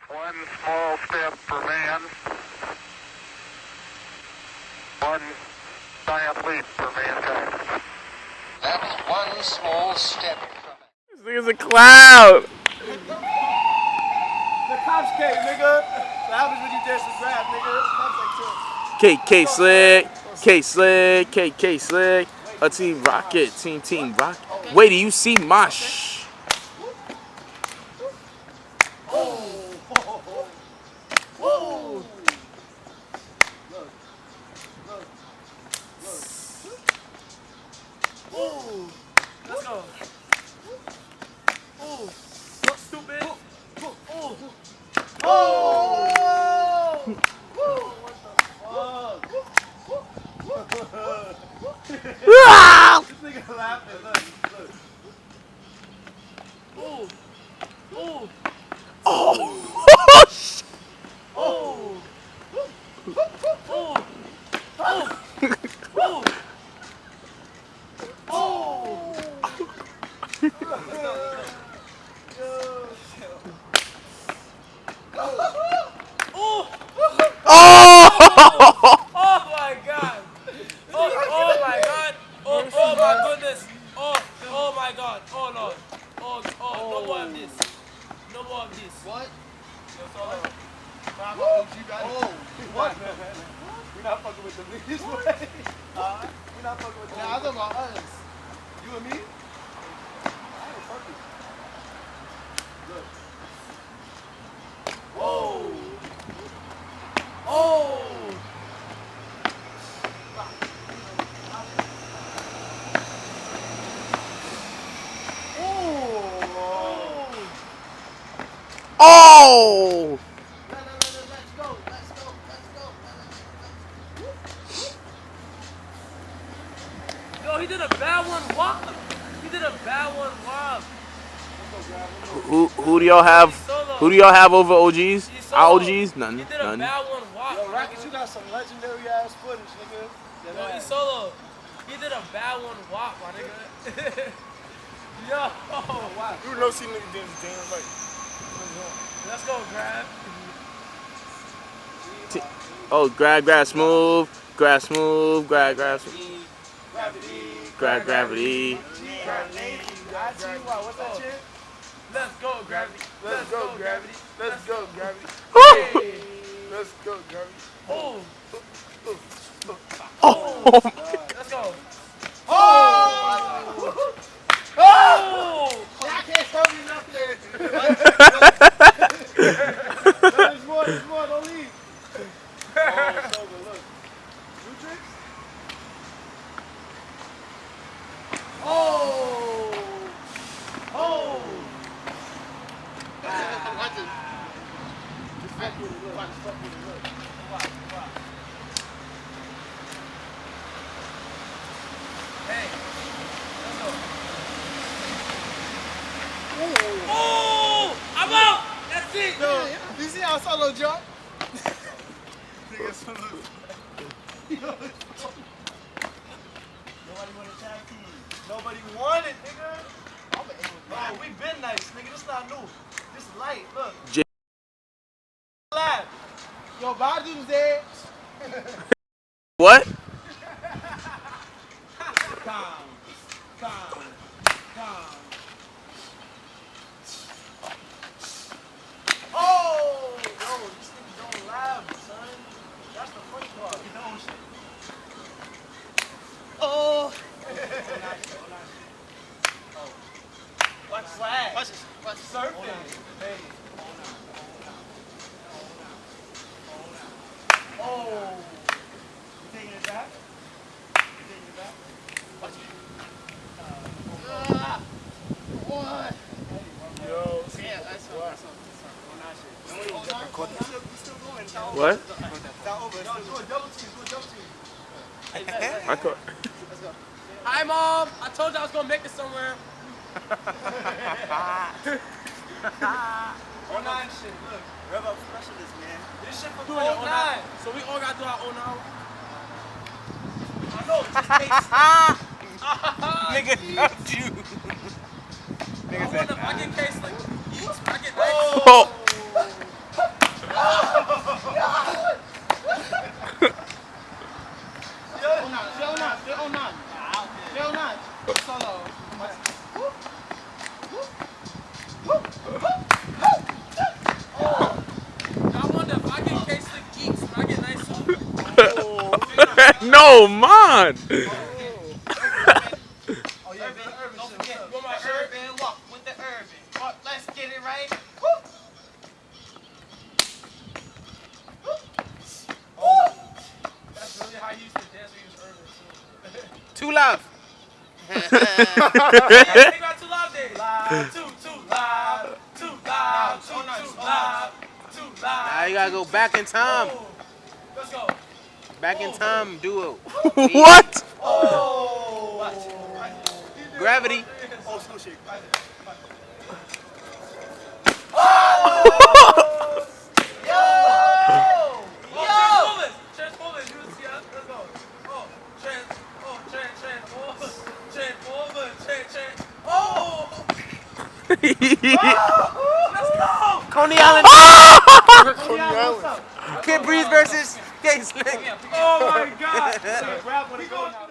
One small step for man. One giant leap for mankind. That's one small step for man. This nigga's a clown. The cops came, nigga. What happens when you dance and grab, nigga? Cops like K Slick, a team rocket, team rocket. Wait, do you see my Let's go. Ooh. Look stupid. Ooh. Oh! What the fuck? This nigga laughing. Look. Ooh. Ooh. Oh. Oh. Oh. Oh my god! Oh my god! Oh my goodness! Oh my god! Oh Lord! No more of this! No more of this! What? What? We're not fucking with the niggas, way. We're not fucking with the niggas. I'm talking about us. You and me? I ain't fucking. Look. Oh! Oh! Let's go. Yo, he did a bad one wop. Who do y'all have? Who do y'all have over OGs? Our OGs? None. He did a bad one wop. Yo, Rackets, you got some legendary ass footage, nigga. Yo, he solo. He did a bad one wop, my nigga. Yo, wow. You know, see nigga damn right. Let's go, grab. Oh, grab smooth, grab smooth. Gravity. Gravity. What's that shit? Let's go, gravity. Let's go, gravity. Let's go, gravity. Hey. Let's go, gravity. Oh. Oh. Let's go. Oh. I can't tell you nothing. There's more, don't leave. Oh, so good, look. New tricks? Oh! Watch it. Watch, look. Watch. Hey, let's go. Oh! I'm out! That's it! Yo, you see how solo jump? Nigga, solo. Nobody want a tag team. Nobody want it, nigga. Oh, we been nice, nigga. This not new. This is light. Look. Live. Yo, Badu's there. What? Calm. Oh! Yo, these niggas don't laugh, son. That's the funny part. You know shit. Oh! Watch flag. Watch surfing. Hey. Oh! You taking it back? Watch it. What? Yo, Yeah, that's what. What? It's not over. No, do a double team. I caught. Let's go. Hi, Mom. I told you I was going to make it somewhere. 09 shit, look. rev up specialist, man. This shit for 09. So we all got to do our 09. I know, just case. Nigga, not you. I wonder if I get case like, I get nice. Oh. No, man. Oh yeah, Urban, urban don't shit. forget. What's up? The urban walk with the urban. Let's get it right. That's really how you used to dance when you was urban too. Too loud. Think about too loud days. Loud, too loud, too loud, too loud, too loud. Now you gotta go back in time. Oh. Let's go. Back in time duo. What? Oh. Gravity. Oh, so shit. Transformers. You see us? Let's go. Oh, trans. Oh. Let's go. Coney Island. Coney Island, what's up? Kid Breeze versus Gay Slick. Oh my God. Grab one and go now.